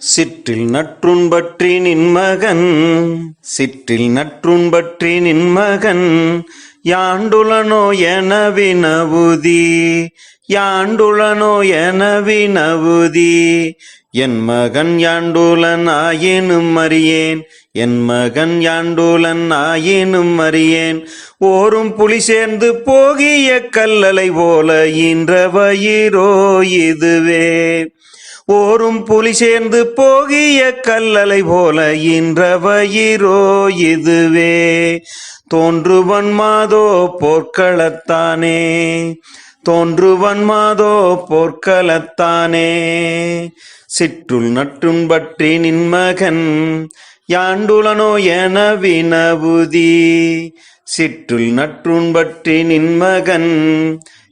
சிற்றில் நற்றுண்பற்றி நின்மகன் சிற்றில் நற்றுண்பற்றி நின்மகன் யாண்டுளனோ என வினவுதி யாண்டுளனோ என வினவுதி என் மகன் யாண்டுளன் ஆயினும் அறியேன் என் மகன் யாண்டுளன் ஆயினும் அறியேன் ஓரும் புலி சேர்ந்து போகிய கல்லலை போல ஈன்ற வயிறோ இதுவே ஓரும் புலி சேர்ந்து போகிய கல்லலை போல ஈன்ற வயிறோ இதுவே தோன்றுவன் மாதோ போர்க்களத்தானே தோன்றுவன் மாதோ போர்க்களத்தானே சிற்றுள் நற்றுண்பற்றி நின்மகன் யாண்டுளனோ என வினவுதி சிற்றுள் நற்றுண்பற்றி நின்மகன்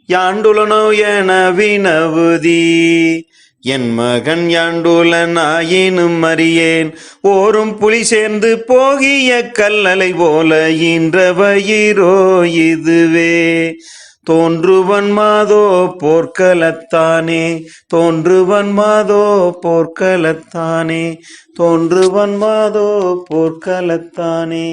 யாண்டுளனோ என வினவுதி என் மகன் யாண்டுளன் ஆயினும் அறியேன் ஓரும் புலி சேர்ந்து போகிய கல்லலை போல ஈன்ற வயிறோ இதுவே தோன்றுவன் மாதோ போர்க்களத்தானே தோன்றுவன் மாதோ போர்க்களத்தானே தோன்றுவன் மாதோ போர்க்களத்தானே.